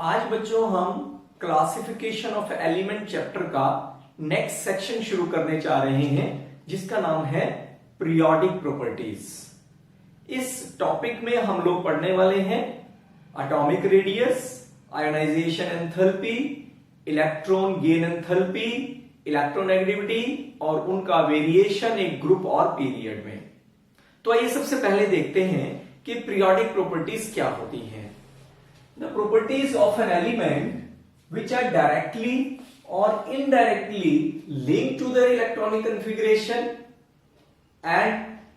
आज बच्चों हम क्लासिफिकेशन ऑफ एलिमेंट चैप्टर का नेक्स्ट सेक्शन शुरू करने जा रहे हैं जिसका नाम है पीरियोडिक प्रॉपर्टीज। इस टॉपिक में हम लोग पढ़ने वाले हैं atomic radius, ionisation enthalpy, electron gain enthalpy, electronegativity और उनका वेरिएशन एक ग्रुप और पीरियड में। तो आइए सबसे पहले देखते हैं कि पीरियोडिक प्रॉपर्टीज क्या होती हैं। The properties of an element which are directly or indirectly linked to their electronic configuration and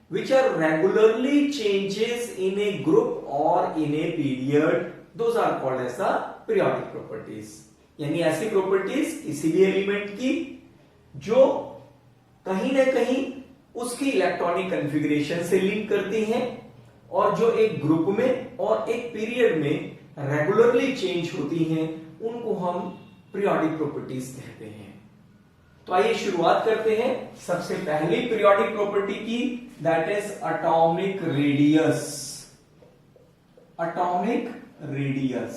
which are regularly changes in a group or in a period, those are called as the periodic properties। यानी ऐसी properties किसी भी element की जो कहीं ना कहीं उसकी इलेक्ट्रॉनिक कॉन्फ़िगरेशन से लिंक करती हैं और जो एक ग्रुप में और एक पीरियड में रेगुलरली चेंज होती हैं, उनको हम पीरियोडिक प्रॉपर्टीज कहते हैं। तो आइए शुरुआत करते हैं सबसे पहली पीरियोडिक प्रॉपर्टी की, that is atomic radius. Atomic radius,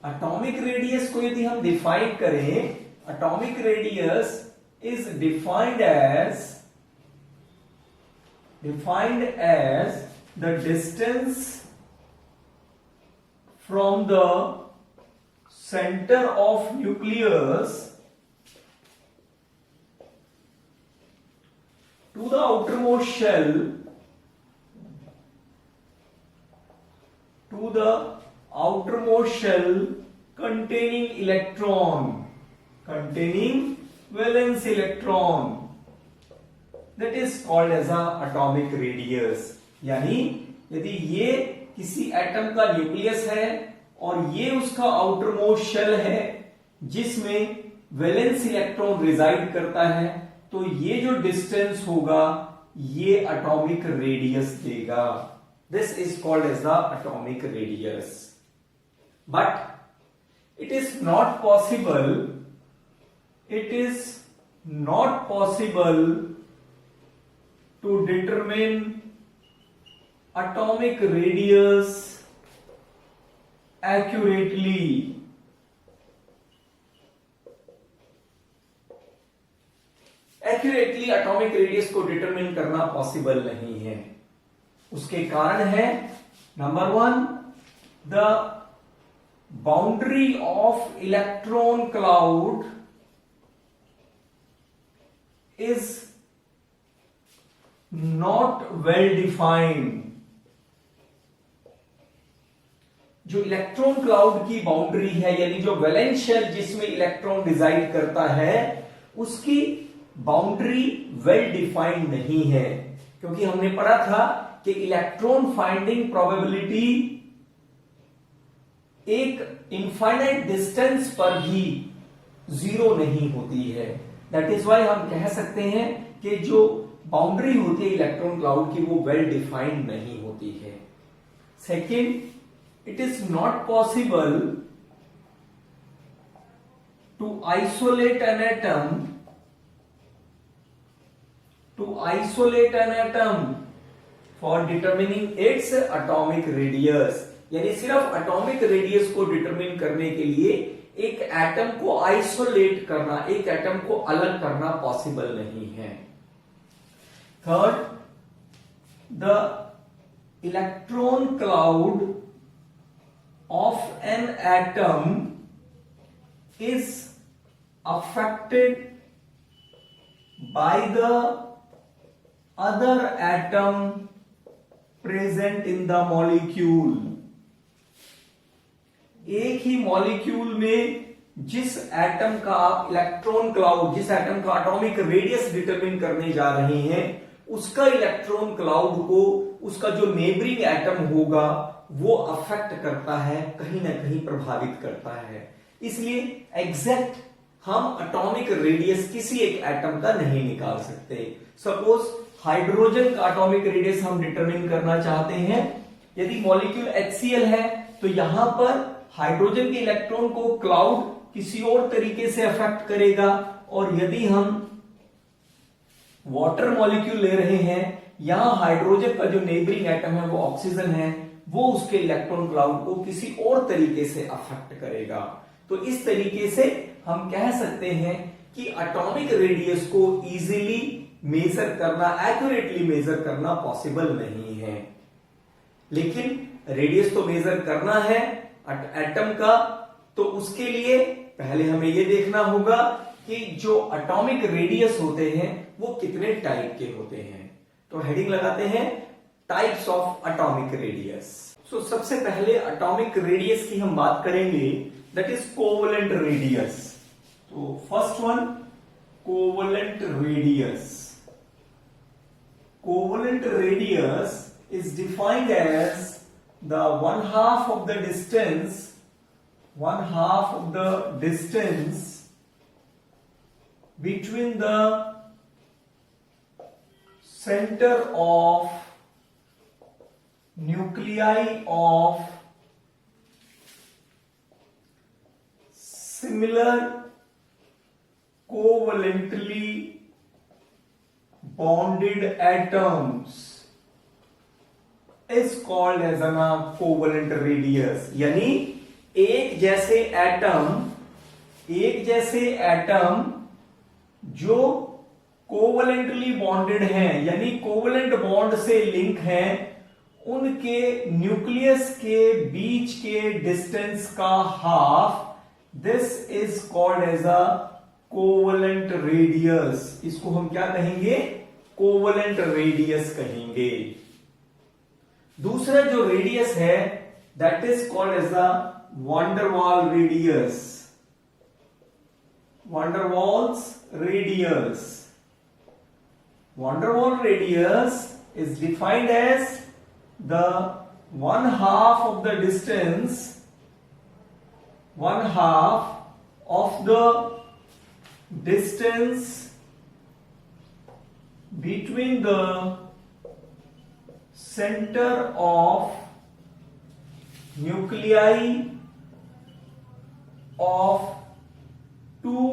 atomic radius को यदि हम डिफाइन करें, atomic radius is defined as the distance from the center of nucleus to the outermost shell containing valence electron, that is called as a atomic radius। यानी यदि ये किसी atom का nucleus है और ये उसका आउटर मोस्ट शेल है जिसमें वैलेंस इलेक्ट्रॉन रिजाइड करता है, तो ये जो डिस्टेंस होगा ये एटॉमिक रेडियस देगा। This is called as the atomic radius. But it is not possible to determine atomic radius accurately। Atomic radius को डिटरमिन करना पॉसिबल नहीं है। उसके कारण है, number one, the boundary of electron cloud is not well defined. जो electron cloud की boundary है, यानी जो वैलेंस शेल जिसमें इलेक्ट्रॉन रिजाइड करता है, उसकी बाउंड्री वेल डिफाइंड नहीं है। क्योंकि हमने पढ़ा था कि इलेक्ट्रॉन फाइंडिंग प्रोबेबिलिटी एक इनफाइनाइट डिस्टेंस पर भी जीरो नहीं होती है। दैट इज वाई हम कह सकते हैं कि जो बाउंड्री होती है इलेक्ट्रॉन क्लाउड की वो वेल डिफाइंड नहीं होती है। Second, it is not possible to isolate an atom for determining its atomic radius। यानी सिर्फ एटॉमिक रेडियस को डिटरमिन करने के लिए एक एटम को आइसोलेट करना, एक एटम को अलग करना पॉसिबल नहीं है। Third, the electron cloud of an atom is affected by the other atom present in the molecule। एक ही मॉलिक्यूल में जिस एटम का आप इलेक्ट्रॉन क्लाउड, जिस एटम का एटॉमिक रेडियस डिटरमिन करने जा रहे हैं, उसका इलेक्ट्रॉन क्लाउड को उसका जो नेबरिंग एटम होगा वो अफेक्ट करता है, कहीं ना कहीं प्रभावित करता है। इसलिए एग्जैक्ट हम एटॉमिक रेडियस किसी एक एटम का नहीं निकाल सकते। सपोज हाइड्रोजन का एटॉमिक रेडियस हम डिटरमिन करना चाहते हैं। यदि मॉलिक्यूल HCl है तो यहां पर हाइड्रोजन के इलेक्ट्रॉन को क्लाउड किसी और तरीके से अफेक्ट करेगा, और यदि हम वाटर मॉलिक्यूल ले रहे हैं, यहां हाइड्रोजन का जो नेबरिंग एटम है वो ऑक्सीजन है, वो उसके इलेक्ट्रॉन क्लाउड को किसी और तरीके से अफेक्ट करेगा। तो इस तरीके से हम कह सकते हैं कि एटॉमिक रेडियस को इजीली मेजर करना, एक्यूरेटली मेजर करना पॉसिबल नहीं है। लेकिन रेडियस तो मेजर करना है एटम का, तो उसके लिए पहले हमें यह देखना होगा कि जो एटॉमिक रेडियस होते हैं वो कितने टाइप के होते हैं। तो हेडिंग लगाते हैं टाइप्स ऑफ एटॉमिक रेडियस। सो सबसे पहले एटॉमिक रेडियस की हम बात करेंगे, दैट इज कोवलेंट रेडियस। तो first one, covalent radius. Covalent radius is defined as the one half of the distance between the center of nuclei of similar covalently bonded atoms is called as a covalent radius. यानी एक जैसे atom जो covalently bonded हैं, यानी covalent bond से link हैं, उनके nucleus के बीच के डिस्टेंस का half, this is called as a covalent radius. इसको हम क्या कहेंगे? कोवलेंट रेडियस कहेंगे। दूसरा जो रेडियस है that is called as the van der Waals radius. Van der Waals radius. Van der Waals radius is defined as the one half of the distance between the center of nuclei of two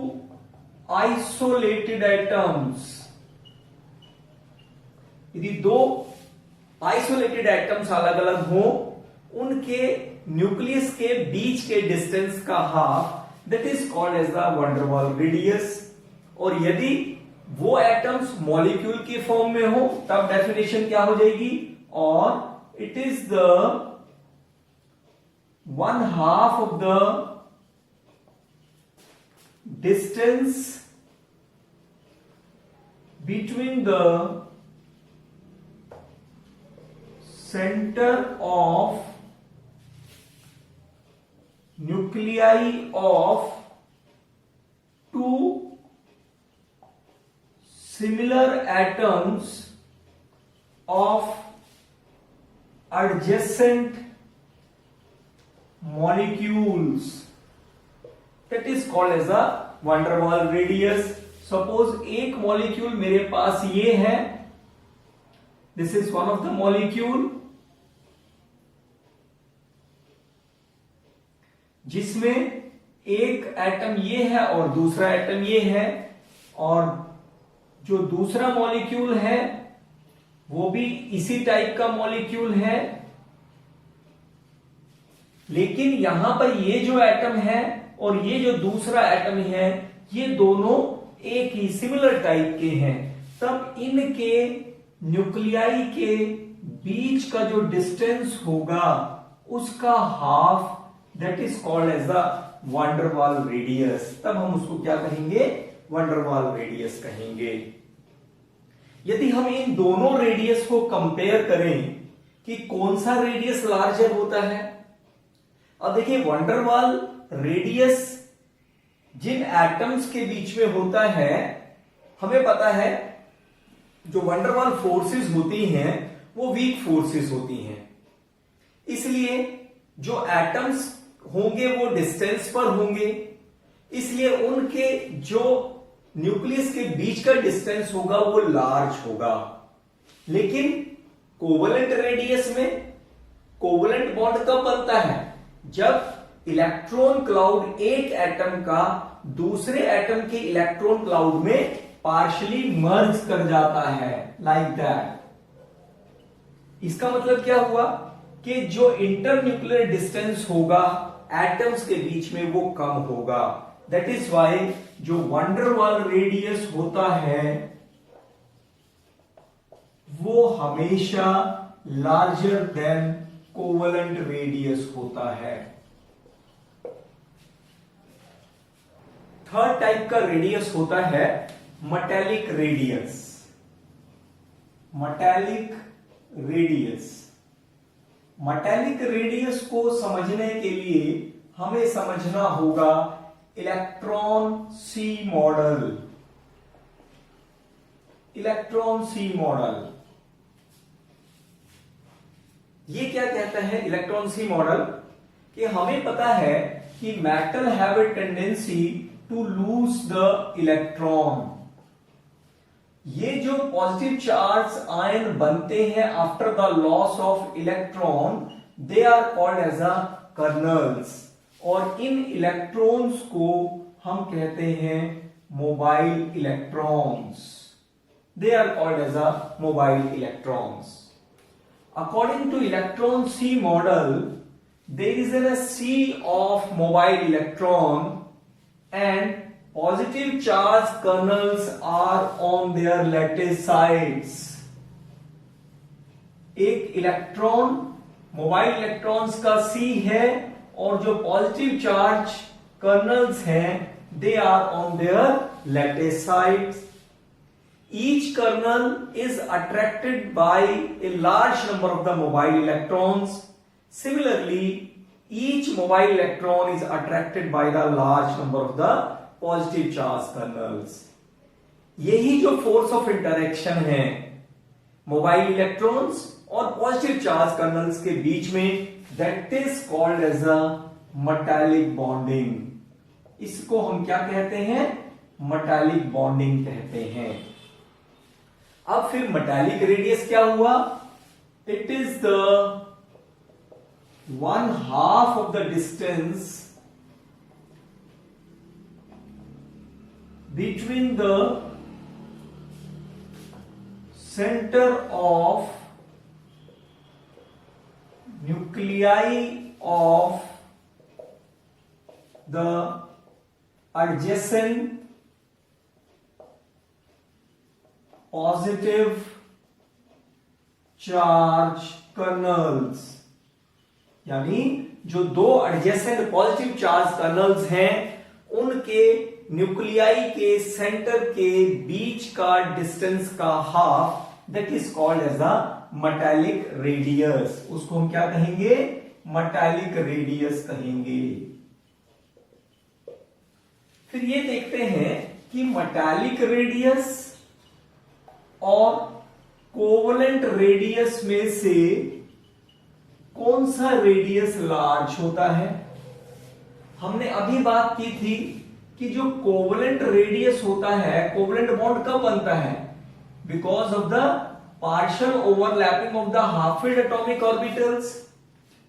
isolated atoms। यदि दो isolated atoms अलग अलग हो, उनके nucleus के बीच के distance का half, that is called as the van der Waals radius. और यदि वो एटम्स मॉलिक्यूल के फॉर्म में हो तब डेफिनेशन क्या हो जाएगी? और it is the one half of the distance between the center of nuclei of two similar atoms of adjacent molecules, that is called as a van der Waals radius। Suppose एक molecule मेरे पास ये है, this is one of the molecule जिसमें एक atom ये है और दूसरा एटम ये है, और जो दूसरा मॉलिक्यूल है वो भी इसी टाइप का मॉलिक्यूल है, लेकिन यहां पर ये जो एटम है और ये जो दूसरा एटम है ये दोनों एक ही सिमिलर टाइप के हैं। तब इनके न्यूक्लियाई के बीच का जो डिस्टेंस होगा उसका half, that is called as the van der Waals radius. तब हम उसको क्या कहेंगे? van der Waals रेडियस कहेंगे। यदि हम इन दोनों रेडियस को कंपेयर करें कि कौन सा रेडियस लार्जर होता है, अब देखिए van der Waals रेडियस जिन एटम्स के बीच में होता है, हमें पता है जो van der Waals फोर्सेस होती हैं वो वीक फोर्सेस होती हैं, इसलिए जो एटम्स होंगे वो डिस्टेंस पर होंगे, इसलिए उनके जो न्यूक्लियस के बीच का डिस्टेंस होगा वो लार्ज होगा। लेकिन कोवलेंट रेडियस में कोवलेंट बॉन्ड कब बनता है? जब इलेक्ट्रॉन क्लाउड एक एटम का दूसरे एटम के इलेक्ट्रॉन क्लाउड में पार्शियली मर्ज कर जाता है, लाइक दैट। इसका मतलब क्या हुआ कि जो इंटरन्यूक्लियर डिस्टेंस होगा एटम्स के बीच में वो कम होगा। दैट इज वाई जो वंडरवाल रेडियस होता है वो हमेशा लार्जर देन कोवेलेंट रेडियस होता है। थर्ड टाइप का रेडियस होता है metallic radius. Metallic radius, metallic radius को समझने के लिए हमें समझना होगा इलेक्ट्रॉन सी मॉडल। इलेक्ट्रॉन सी मॉडल ये क्या कहता है? इलेक्ट्रॉन सी मॉडल कि हमें पता है कि metal have a tendency to lose the electron. ये जो पॉजिटिव चार्ज आयन बनते हैं after the loss of electron, they are called as a kernels, और इन इलेक्ट्रॉन्स को हम कहते हैं mobile electrons. They are called as a mobile electrons. According to electron C model, there is a sea of mobile electron and positive charge kernels are on their lattice sides. एक electron mobile electrons का C है और जो positive charge kernels हैं they are on their lattice sides. Each kernel is attracted by a large number of the mobile electrons. Similarly, each mobile electron is attracted by the large number of the positive charge kernels. यही जो force of interaction है mobile electrons और positive charge kernels के बीच में, that is called as a metallic bonding. इसको हम क्या कहते हैं? metallic bonding कहते हैं। अब फिर मेटालिक रेडियस क्या हुआ? It is the 1/2 of the distance between the centre of nuclei of the adjacent positive charge kernels, यानी जो दो एडजेसेंट पॉजिटिव चार्ज कर्नल्स हैं उनके न्यूक्लियाई के सेंटर के बीच का डिस्टेंस का half, that is called as a metallic radius. उसको हम क्या कहेंगे? मेटालिक रेडियस कहेंगे। फिर ये देखते हैं कि मेटालिक रेडियस और कोवेलेंट रेडियस में से कौन सा रेडियस लार्ज होता है। हमने अभी बात की थी कि जो कोवेलेंट रेडियस होता है, कोवेलेंट बॉन्ड कब बनता है? Because of the partial overlapping of the half filled atomic orbitals.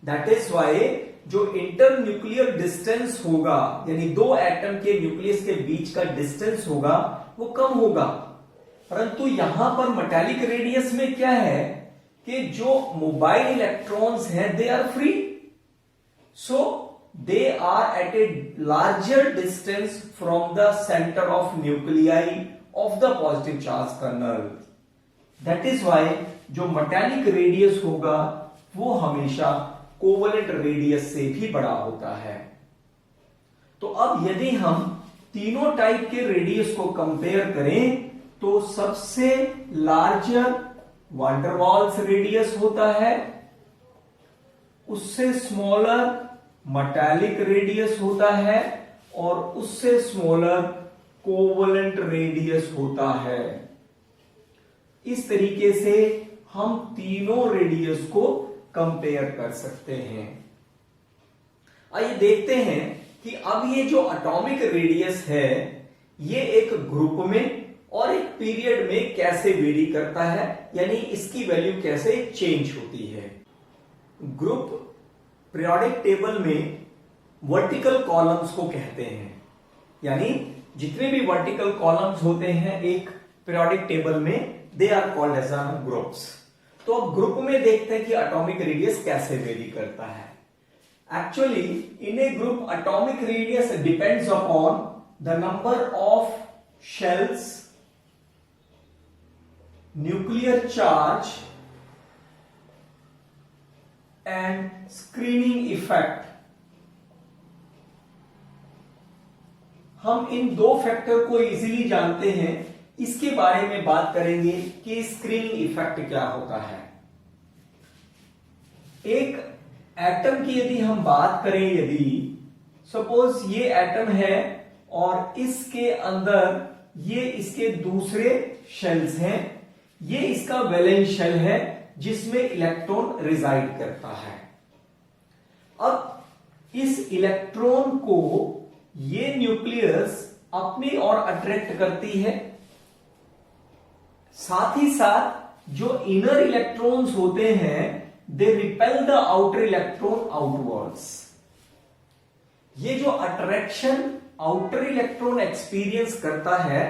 That is why जो इंटर न्यूक्लियर डिस्टेंस होगा, यानी दो एटम के न्यूक्लियस के बीच का डिस्टेंस होगा, वो कम होगा। परंतु यहां पर मेटालिक रेडियस में क्या है कि जो मोबाइल इलेक्ट्रॉन्स हैं they are free, so they are at a larger distance from the centre of nuclei of the positive charge kernel. That is why जो मेटालिक रेडियस होगा वो हमेशा कोवेलेंट रेडियस से भी बड़ा होता है। तो अब यदि हम तीनों टाइप के रेडियस को कंपेयर करें तो सबसे लार्जर वंडरवाल्स रेडियस होता है, उससे स्मॉलर मेटालिक रेडियस होता है और उससे स्मॉलर कोवेलेंट रेडियस होता है। इस तरीके से हम तीनों रेडियस को कंपेयर कर सकते हैं। आइए देखते हैं कि अब ये जो एटॉमिक रेडियस है ये एक ग्रुप में और एक पीरियड में कैसे वेरी करता है, यानी इसकी वैल्यू कैसे चेंज होती है। ग्रुप पीरियोडिक टेबल में वर्टिकल कॉलम्स को कहते हैं, यानी जितने भी वर्टिकल कॉलम्स होते हैं एक पीरियोडिक टेबल में, they are called as groups. तो अब ग्रुप में देखते हैं कि एटॉमिक रेडियस कैसे वेरी करता है। Actually in A group atomic radius depends upon the number of shells, nuclear charge and screening effect. हम इन दो फैक्टर को इजीली जानते हैं, इसके बारे में बात करेंगे कि स्क्रीनिंग इफेक्ट क्या होता है। एक एटम की यदि हम बात करें, यदि सपोज ये एटम है और इसके अंदर ये इसके दूसरे शेल्स हैं, ये इसका वैलेंस शेल है जिसमें इलेक्ट्रॉन रिजाइड करता है। अब इस इलेक्ट्रॉन को ये न्यूक्लियस अपनी ओर अट्रैक्ट करती है, साथ ही साथ जो इनर इलेक्ट्रॉन्स होते हैं they repel the outer electron outwards. ये जो अट्रैक्शन आउटर इलेक्ट्रॉन एक्सपीरियंस करता है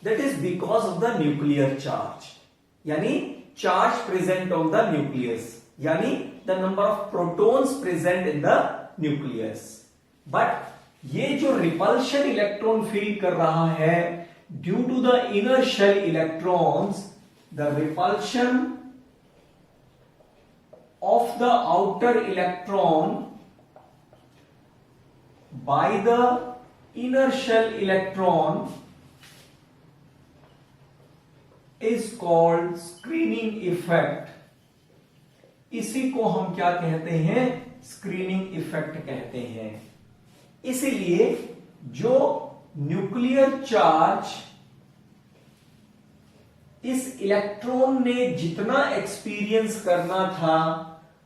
that is because of the nuclear charge, यानी charge present on the nucleus, यानी the number of protons present in the nucleus. But ये जो repulsion electron feel कर रहा है due to the inner shell electrons, the repulsion of the outer electron by the inner shell electron is called screening effect। इसी को हम क्या कहते हैं? स्क्रीनिंग इफेक्ट कहते हैं। इसीलिए जो न्यूक्लियर चार्ज इस इलेक्ट्रॉन ने जितना एक्सपीरियंस करना था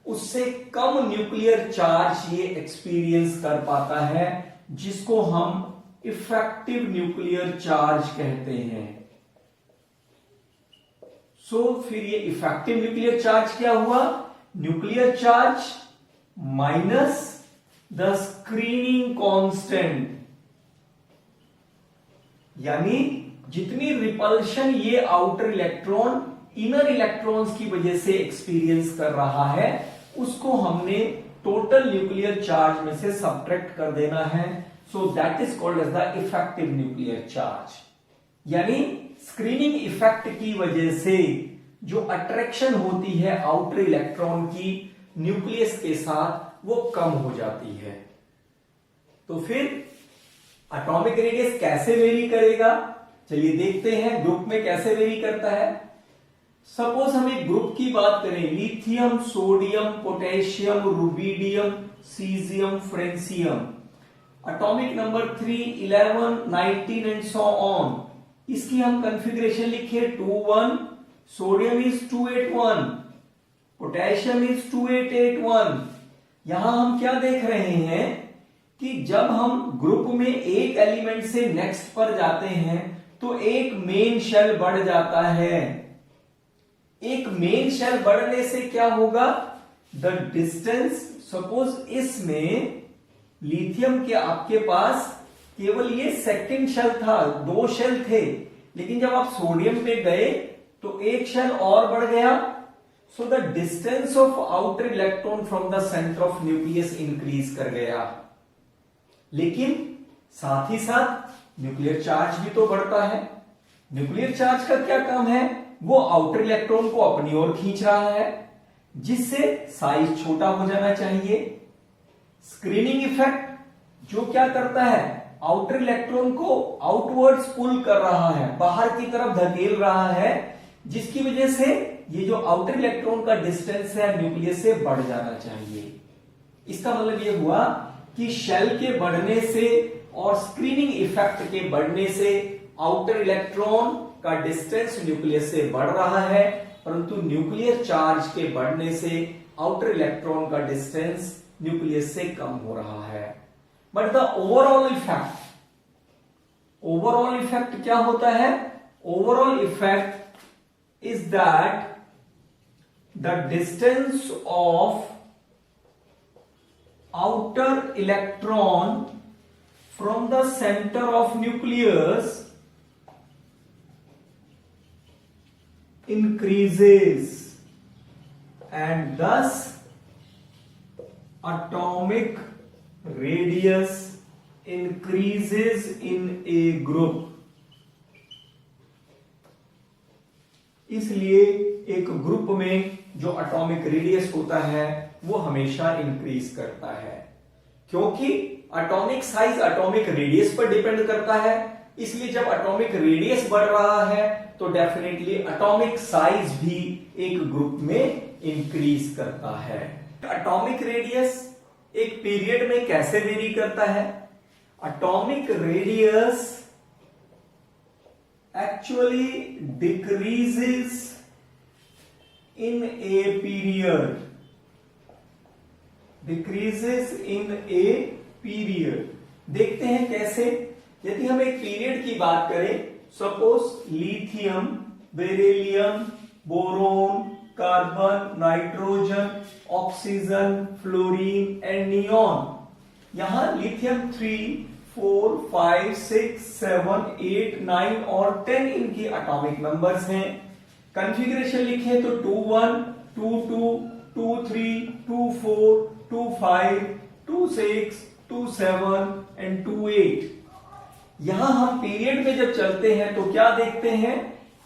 उससे कम न्यूक्लियर चार्ज ये एक्सपीरियंस कर पाता है, जिसको हम इफेक्टिव न्यूक्लियर चार्ज कहते हैं। फिर ये इफेक्टिव न्यूक्लियर चार्ज क्या हुआ? Nuclear charge minus the screening constant, यानी जितनी रिपल्शन ये आउटर इलेक्ट्रॉन इनर इलेक्ट्रॉन्स की वजह से एक्सपीरियंस कर रहा है उसको हमने टोटल न्यूक्लियर चार्ज में से सब्ट्रैक्ट कर देना है। So that is called as the effective nuclear charge. यानी स्क्रीनिंग इफेक्ट की वजह से जो अट्रैक्शन होती है आउटर इलेक्ट्रॉन की न्यूक्लियस के साथ वो कम हो जाती है। तो फिर एटॉमिक रेडियस कैसे वेरी करेगा? चलिए देखते हैं ग्रुप में कैसे वेरी करता है। सपोज हम एक ग्रुप की बात करें, lithium, sodium, potassium, rubidium, caesium, francium, atomic number 3, 11, 19 and so on. इसकी हम कॉन्फ़िगरेशन लिखिए 2,1, सोडियम इज 281, पोटेशियम इज 2881। यहां हम क्या देख रहे हैं कि जब हम ग्रुप में एक एलिमेंट से नेक्स्ट पर जाते हैं तो एक मेन शेल बढ़ जाता है। एक मेन शेल बढ़ने से क्या होगा? द डिस्टेंस, सपोज इसमें लिथियम के आपके पास केवल ये सेकंड शेल था, 2 शेल थे, लेकिन जब आप सोडियम पे गए तो एक शेल और बढ़ गया। सो the distance of outer electron from the centre of nucleus increase कर गया, लेकिन साथ ही साथ न्यूक्लियर चार्ज भी तो बढ़ता है। न्यूक्लियर चार्ज का क्या काम है? वो आउटर इलेक्ट्रॉन को अपनी ओर खींच रहा है, जिससे साइज छोटा हो जाना चाहिए। स्क्रीनिंग इफेक्ट जो क्या करता है? आउटर इलेक्ट्रॉन को आउटवर्ड्स पुल कर रहा है, बाहर की तरफ धकेल रहा है, जिसकी वजह से ये जो आउटर इलेक्ट्रॉन का डिस्टेंस है न्यूक्लियस से बढ़ जाना चाहिए। इसका मतलब ये हुआ कि शेल के बढ़ने से और स्क्रीनिंग इफेक्ट के बढ़ने से आउटर इलेक्ट्रॉन का डिस्टेंस न्यूक्लियस से बढ़ रहा है, परंतु न्यूक्लियर चार्ज के बढ़ने से आउटर इलेक्ट्रॉन का डिस्टेंस न्यूक्लियस से कम हो रहा है। बट द ओवरऑल इफेक्ट क्या होता है? Overall effect is that the distance of outer electron from the center of nucleus increases and thus atomic radius increases in a group। इसलिए एक ग्रुप में जो एटॉमिक रेडियस होता है वो हमेशा इंक्रीज करता है, क्योंकि एटॉमिक साइज एटॉमिक रेडियस पर डिपेंड करता है। इसलिए जब एटॉमिक रेडियस बढ़ रहा है तो डेफिनेटली एटॉमिक साइज भी एक ग्रुप में इंक्रीज करता है। एटॉमिक रेडियस एक पीरियड में कैसे वेरी करता है? Atomic radius actually decreases in a period, decreases in a period. देखते हैं कैसे। यदि हम एक पीरियड की बात करें, suppose lithium, beryllium, boron, carbon, nitrogen, oxygen, fluorine and neon. यहां लिथियम 3, 4, 5, 6, 7, 8, 9 और 10 इनकी एटॉमिक नंबर्स हैं। कॉन्फ़िगरेशन लिखें तो 2-1, 2-2, 2-3, 2-4, 2-5, 2-6, 2-7 एंड 2-8। यहां हम पीरियड में जब चलते हैं तो क्या देखते हैं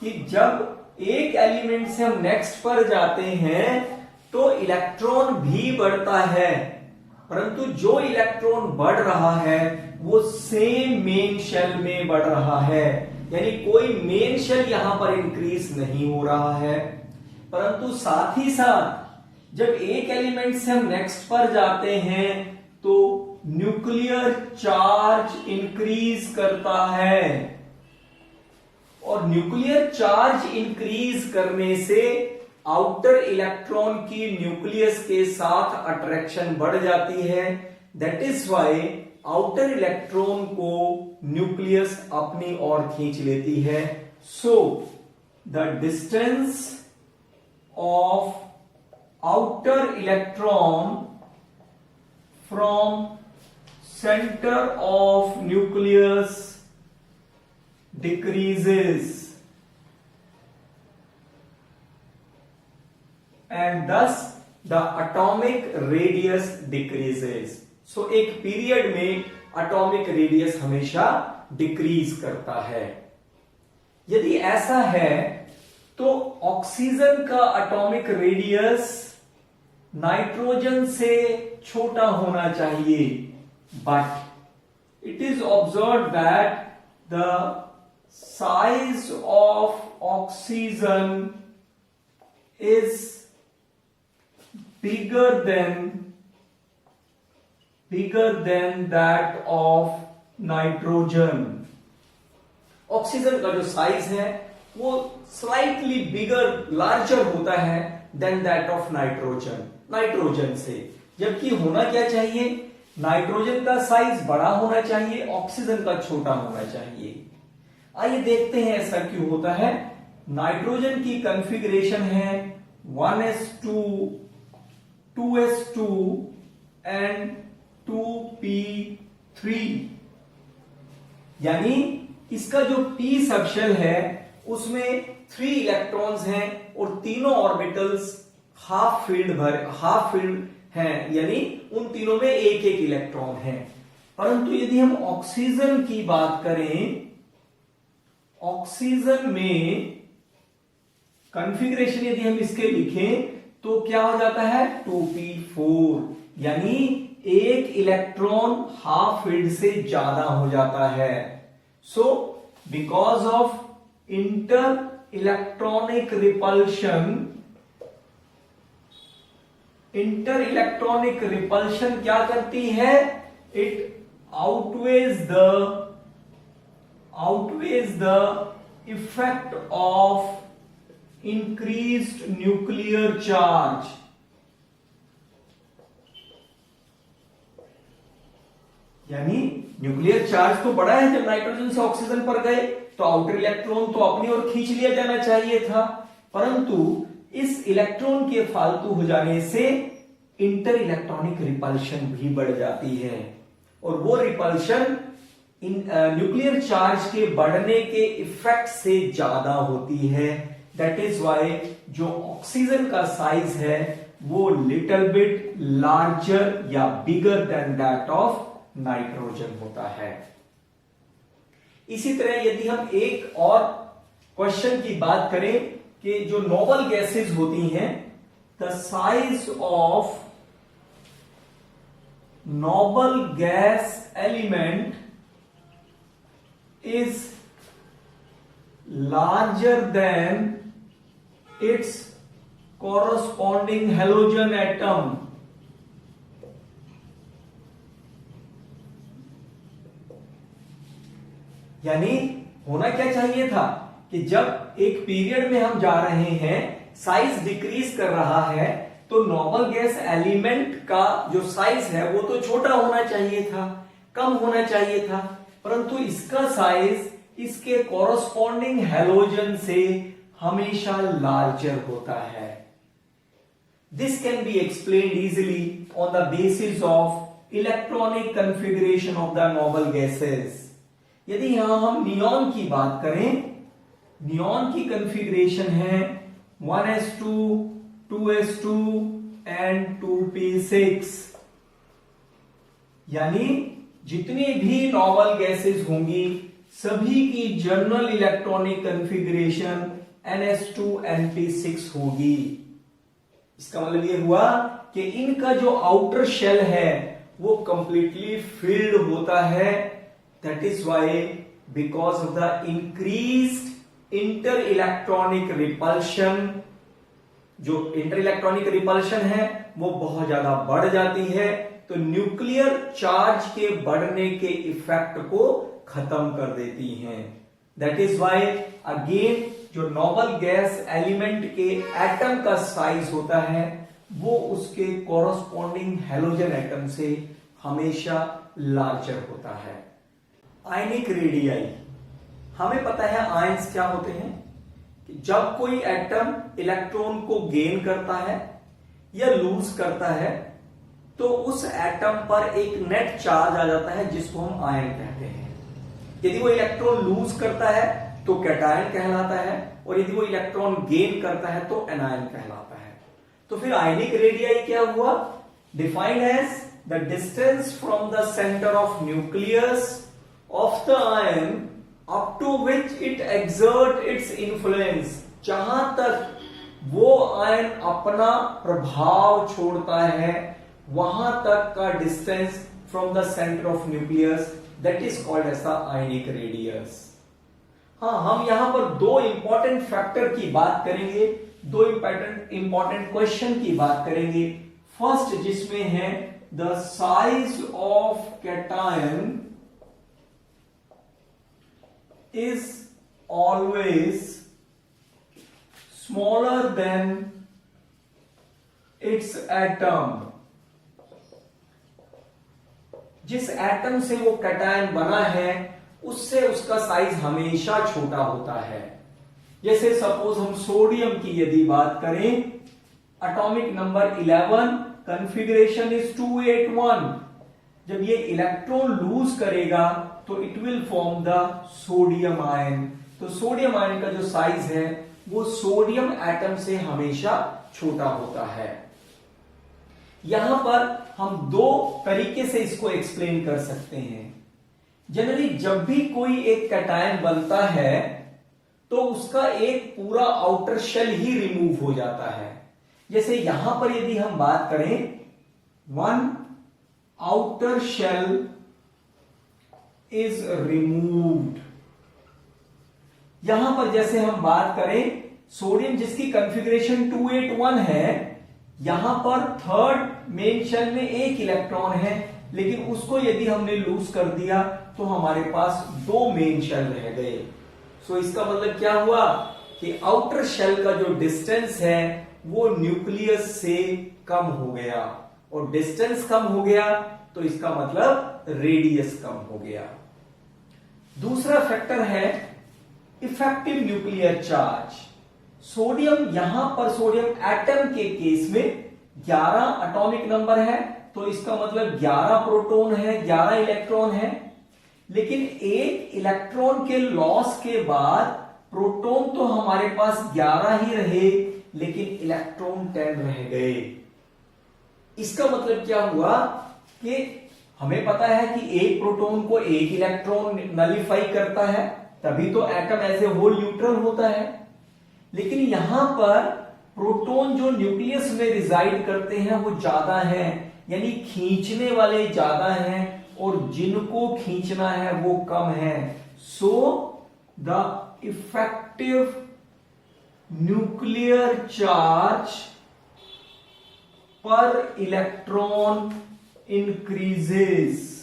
कि जब एक एलिमेंट से हम नेक्स्ट पर जाते हैं तो इलेक्ट्रॉन भी बढ़ता है, परंतु जो इलेक्ट्रॉन बढ़ रहा है वो सेम मेन शेल में बढ़ रहा है, यानी कोई मेन शेल यहां पर इंक्रीज नहीं हो रहा है। परंतु साथ ही साथ जब एक एलिमेंट से हम नेक्स्ट पर जाते हैं तो न्यूक्लियर चार्ज इंक्रीज करता है, और न्यूक्लियर चार्ज इंक्रीज करने से आउटर इलेक्ट्रॉन की न्यूक्लियस के साथ अट्रैक्शन बढ़ जाती है। That is why outer electron को न्यूक्लियस अपनी ओर खींच लेती है। So the distance of outer electron from centre of nucleus decreases and thus the atomic radius decreases। so एक पीरियड में एटॉमिक रेडियस हमेशा डिक्रीज करता है। यदि ऐसा है तो ऑक्सीजन का एटॉमिक रेडियस नाइट्रोजन से छोटा होना चाहिए, but it is observed that the size of oxygen is bigger than that of nitrogen। Oxygen का जो साइज है वो स्लाइटली बिगर लार्जर होता है देन दैट ऑफ नाइट्रोजन से, जबकि होना क्या चाहिए? नाइट्रोजन का साइज बड़ा होना चाहिए, ऑक्सीजन का छोटा होना चाहिए। आइए देखते हैं ऐसा क्यों होता है। नाइट्रोजन की कॉन्फ़िगरेशन है 1s2, 2s2 एंड 2p3, यानी इसका जो p सबशेल है उसमें 3 इलेक्ट्रॉन्स हैं और तीनों ऑर्बिटल्स हाफ फील्ड हैं, यानी उन तीनों में एक एक इलेक्ट्रॉन है। परंतु यदि हम ऑक्सीजन की बात करें, ऑक्सीजन में कॉन्फ़िगरेशन यदि हम इसके लिखें तो क्या हो जाता है? 2p4, यानी एक इलेक्ट्रॉन हाफ फील्ड से ज्यादा हो जाता है। So because of inter electronic repulsion क्या करती है? It outweighs the effect of increased nuclear charge. यानी न्यूक्लियर चार्ज तो बड़ा है, जब नाइट्रोजन से ऑक्सीजन पर गए तो आउटर इलेक्ट्रॉन तो अपनी ओर खींच लिया जाना चाहिए था, परंतु इस इलेक्ट्रॉन के फालतू हो जाने से इंटर इलेक्ट्रॉनिक रिपल्शन भी बढ़ जाती है, और वो रिपल्शन न्यूक्लियर चार्ज के बढ़ने के इफेक्ट से ज्यादा होती है। दैट इज वाई जो ऑक्सीजन का साइज है वो लिटिल बिट लार्जर या bigger than that of nitrogen होता है। इसी तरह यदि हम एक और क्वेश्चन की बात करें कि जो नोबल गैसेस होती हैं, the size of noble gas element is larger than its corresponding halogen atom. यानी होना क्या चाहिए था कि जब एक पीरियड में हम जा रहे हैं, साइज डिक्रीज कर रहा है, तो नोबल गैस एलिमेंट का जो साइज है वो तो छोटा होना चाहिए था, कम होना चाहिए था, परंतु इसका साइज इसके कॉरस्पॉन्डिंग हैलोजन से हमेशा लार्जर होता है। This can be explained easily on the basis of electronic configuration of the noble gases. यदि यहां हम नियॉन की बात करें, नियॉन की कॉन्फ़िगरेशन है 1s2, 2s2 एंड 2p6, यानी जितनी भी नोबल गैसेस होंगी सभी की जनरल इलेक्ट्रॉनिक कॉन्फ़िगरेशन ns2np6 होगी। इसका मतलब ये हुआ कि इनका जो आउटर शेल है वो कंप्लीटली फिल्ड होता है। That is why because of the increased inter electronic repulsion, जो इंटर इलेक्ट्रॉनिक रिपल्शन है वो बहुत ज्यादा बढ़ जाती है, तो न्यूक्लियर चार्ज के बढ़ने के इफेक्ट को खत्म कर देती हैं। दैट इज वाई अगेन जो नोबल गैस एलिमेंट के एटम का साइज होता है वो उसके कॉरस्पॉन्डिंग हैलोजन एटम से हमेशा लार्जर होता है। आयनिक रेडियाई, हमें पता है आयंस क्या होते हैं कि जब कोई एटम इलेक्ट्रॉन को गेन करता है या लूज करता है तो उस एटम पर एक नेट चार्ज आ जाता है जिसको हम आयन कहते हैं। यदि वो इलेक्ट्रॉन लूज करता है तो कैटायन कहलाता है, और यदि वो इलेक्ट्रॉन गेन करता है तो एनायन कहलाता है। तो फिर आयनिक रेडियाई क्या हुआ? Defined as the distance from the centre of nucleus of the ion up to which it exert its influence, जहां तक वो आयन अपना प्रभाव छोड़ता है वहां तक का distance from the centre of nucleus, that is called as the ionic radius. हाँ, हम यहां पर दो इंपॉर्टेंट फैक्टर की बात करेंगे, दो इंपॉर्टेंट क्वेश्चन की बात करेंगे। फर्स्ट जिसमें है the size of cation is always smaller than it's atom. जिस एटम से वो कैटायन बना है उससे उसका साइज हमेशा छोटा होता है। जैसे सपोज हम सोडियम की यदि बात करें, एटॉमिक नंबर 11, कॉन्फ़िगरेशन इज 281। जब ये इलेक्ट्रॉन लूज करेगा तो it will form the sodium ion. तो सोडियम आयन का जो साइज है वो सोडियम एटम से हमेशा छोटा होता है। यहां पर हम दो तरीके से इसको एक्सप्लेन कर सकते हैं। जनरली जब भी कोई एक कैटायन बनता है तो उसका एक पूरा आउटर शेल ही रिमूव हो जाता है। जैसे यहां पर यदि हम बात करें, one outer shell is removed. यहां पर जैसे हम बात करें सोडियम जिसकी कॉन्फ़िगरेशन 281 है, यहां पर थर्ड मेन शेल में एक इलेक्ट्रॉन है, लेकिन उसको यदि हमने लूज कर दिया तो हमारे पास दो मेन शेल रह गए। सो इसका मतलब क्या हुआ कि आउटर शेल का जो डिस्टेंस है वो न्यूक्लियस से कम हो गया, और डिस्टेंस कम हो गया तो इसका मतलब रेडियस कम हो गया। दूसरा फैक्टर है इफेक्टिव न्यूक्लियर चार्ज। सोडियम, यहां पर सोडियम एटम के केस में 11 एटॉमिक नंबर है, तो इसका मतलब 11 प्रोटॉन है, 11 इलेक्ट्रॉन है। लेकिन एक इलेक्ट्रॉन के लॉस के बाद प्रोटॉन तो हमारे पास 11 ही रहे, लेकिन इलेक्ट्रॉन 10 रह गए। इसका मतलब क्या हुआ कि हमें पता है कि एक प्रोटॉन को एक इलेक्ट्रॉन नलिफाई करता है, तभी तो atom as a whole neutral होता है। लेकिन यहां पर प्रोटॉन जो न्यूक्लियस में रिजाइड करते हैं वो ज्यादा हैं, यानी खींचने वाले ज्यादा हैं और जिनको खींचना है वो कम है। So the effective nuclear charge पर इलेक्ट्रॉन इंक्रीजेस।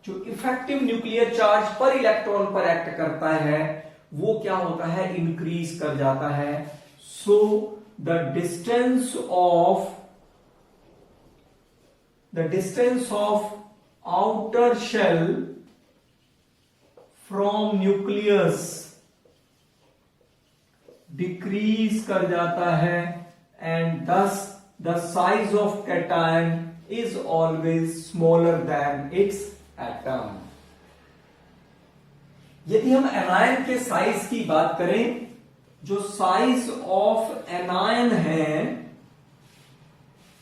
जो इफेक्टिव न्यूक्लियर चार्ज पर इलेक्ट्रॉन पर एक्ट करता है वो क्या होता है, इंक्रीज कर जाता है। So the distance of outer shell from nucleus decrease कर जाता है, and thus the size of cation is always smaller than its atom। यदि हम एनायन के साइज की बात करें, जो साइज ऑफ एनायन है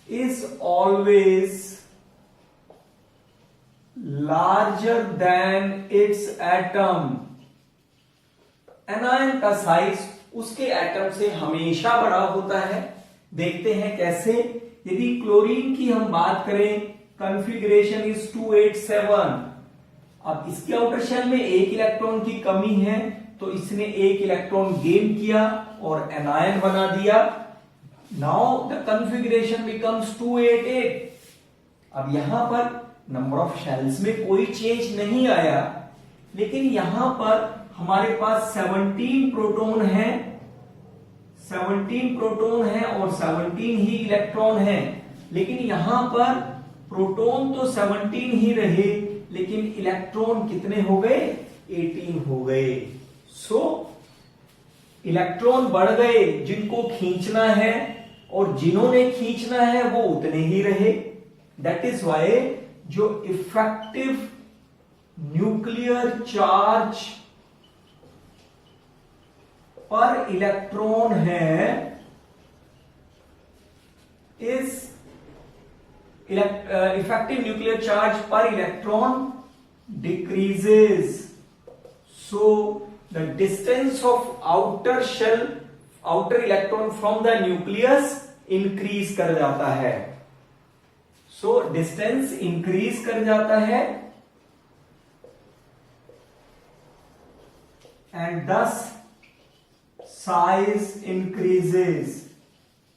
is always larger than it's atom. Anion का साइज उसके एटम से हमेशा बड़ा होता है। देखते हैं कैसे। यदि क्लोरीन की हम बात करें, कॉन्फ़िगरेशन इज 287। अब इसके आउटर शेल में एक इलेक्ट्रॉन की कमी है, तो इसने एक इलेक्ट्रॉन गेन किया और एनायन बना दिया। Now the configuration becomes 288। अब यहां पर नंबर ऑफ शेल्स में कोई चेंज नहीं आया, लेकिन यहां पर हमारे पास 17 प्रोटॉन है, 17 प्रोटॉन है और 17 ही इलेक्ट्रॉन है। लेकिन यहां पर प्रोटॉन तो 17 ही रहे, लेकिन इलेक्ट्रॉन कितने हो गए, 18 हो गए। सो इलेक्ट्रॉन बढ़ गए जिनको खींचना है, और जिन्होंने खींचना है वो उतने ही रहे। दैट इज वाई जो इफेक्टिव न्यूक्लियर चार्ज पर इलेक्ट्रॉन है इस इफेक्टिव न्यूक्लियर चार्ज पर electron decreases. So the distance of outer shell, outer electron from the nucleus increase कर जाता है। सो डिस्टेंस इंक्रीज कर जाता है, एंड दस साइज इंक्रीजेस।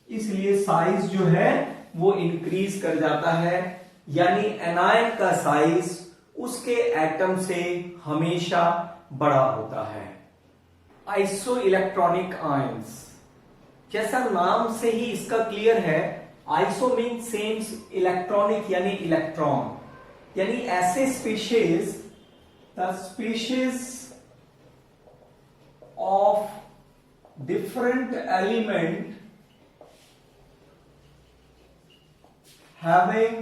इसलिए साइज जो है वो इंक्रीज कर जाता है, यानी एनायन का साइज उसके एटम से हमेशा बड़ा होता है। आइसो इलेक्ट्रॉनिक आयंस, जैसा नाम से ही इसका क्लियर है, आइसो मीन सेम, इलेक्ट्रॉनिक यानी इलेक्ट्रॉन, यानी ऐसे species, the species of different element having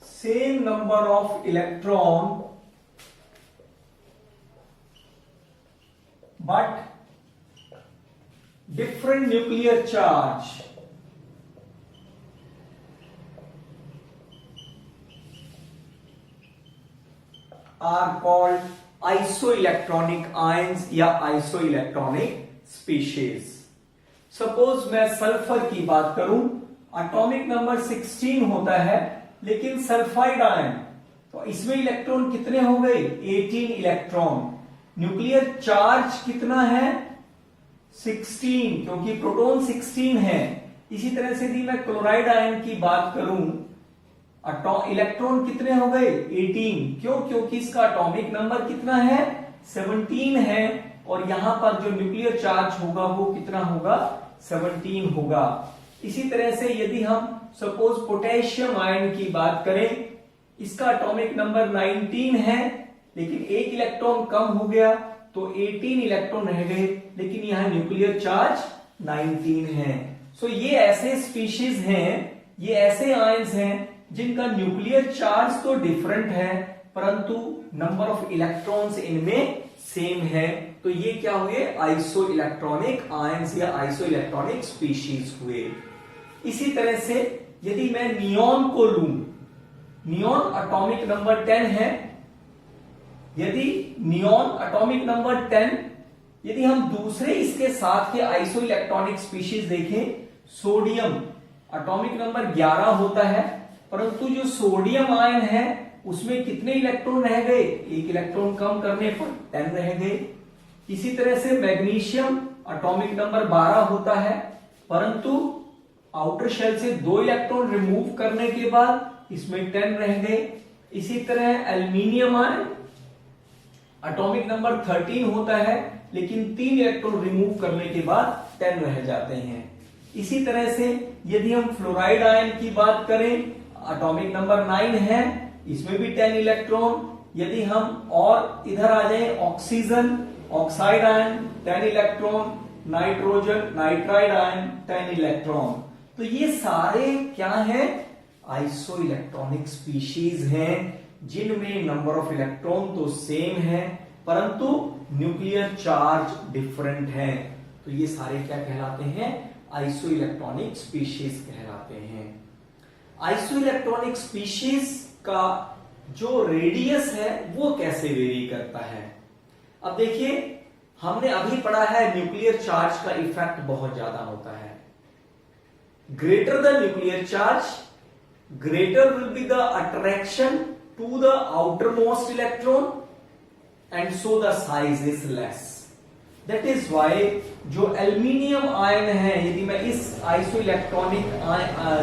same number of electron but different nuclear charge are called isoelectronic ions या आइसोइलेक्ट्रॉनिक स्पीशीज। सपोज मैं सल्फर की बात करूं, एटॉमिक नंबर 16 होता है, लेकिन सल्फाइड आयन, तो इसमें इलेक्ट्रॉन कितने हो गए, 18 इलेक्ट्रॉन। न्यूक्लियर चार्ज कितना है, 16, क्योंकि प्रोटॉन 16 है। इसी तरह से यदि मैं क्लोराइड आयन की बात करूं, इलेक्ट्रॉन कितने हो गए, 18। क्यों, क्योंकि इसका एटॉमिक नंबर कितना है, 17 है, और यहां पर जो न्यूक्लियर चार्ज होगा वो कितना होगा, 17 होगा। इसी तरह से यदि हम सपोज पोटेशियम आयन की बात करें, इसका एटॉमिक नंबर 19 है, लेकिन एक इलेक्ट्रॉन कम हो गया तो 18 इलेक्ट्रॉन रह गए, लेकिन यहां न्यूक्लियर चार्ज 19 है। सो ये ऐसे स्पीशीज हैं, ये ऐसे आयंस हैं जिनका न्यूक्लियर चार्ज तो डिफरेंट है, परंतु नंबर ऑफ इलेक्ट्रॉन्स इनमें सेम है, तो ये क्या हुए, आइसो इलेक्ट्रॉनिक आयंस या आइसो इलेक्ट्रॉनिक स्पीशीज हुए। इसी तरह से यदि मैं नियॉन को लूं, नियॉन एटॉमिक नंबर 10 है, यदि नियॉन एटॉमिक नंबर 10, यदि हम दूसरे इसके साथ के आइसो इलेक्ट्रॉनिक स्पीशीज देखें, सोडियम एटॉमिक नंबर 11 होता है, परंतु जो सोडियम आयन है उसमें कितने इलेक्ट्रॉन रह गए, एक इलेक्ट्रॉन कम करने पर 10 रह गए। इसी तरह से मैग्नीशियम एटॉमिक नंबर 12 होता है, परंतु आउटर शेल से 2 इलेक्ट्रॉन रिमूव करने के बाद इसमें 10 रह गए। इसी तरह एल्यूमिनियम आयन एटॉमिक नंबर 13 होता है, लेकिन 3 इलेक्ट्रॉन रिमूव करने के बाद 10 रह जाते हैं। इसी तरह से यदि हम फ्लोराइड आयन की बात करें, एटॉमिक नंबर 9 है, इसमें भी 10 इलेक्ट्रॉन। यदि हम और इधर आ जाए, oxygen oxide ion 10 electron, nitrogen nitride ion 10 electron. तो ये सारे क्या हैं, आइसो इलेक्ट्रॉनिक स्पीशीज हैं, जिनमें नंबर ऑफ इलेक्ट्रॉन तो सेम है परंतु न्यूक्लियर चार्ज डिफरेंट है। तो ये सारे क्या कहलाते हैं, आइसो इलेक्ट्रॉनिक स्पीशीज कहलाते हैं। आइसो इलेक्ट्रॉनिक स्पीशीज का जो रेडियस है वो कैसे वेरी करता है। अब देखिए, हमने अभी पढ़ा है न्यूक्लियर चार्ज का इफेक्ट बहुत ज्यादा होता है। Greater the nuclear charge, greater will be the attraction to the outermost electron and so the size is less. That is why जो एल्यूमिनियम आयन है, यदि मैं इस आइसो इलेक्ट्रॉनिक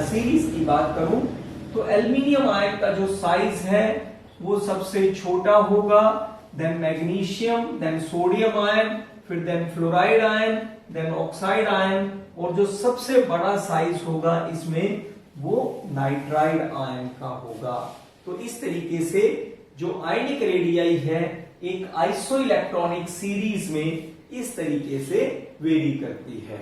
सीरीज की बात करूं तो एल्यूमिनियम आयन का जो साइज है वो सबसे छोटा होगा, then magnesium, then sodium ion, फिर then fluoride ion, then oxide ion, और जो सबसे बड़ा साइज होगा इसमें वो नाइट्राइड आयन का होगा। तो इस तरीके से जो आयनिक रेडियाई है एक आइसो इलेक्ट्रॉनिक सीरीज में इस तरीके से वेरी करती है।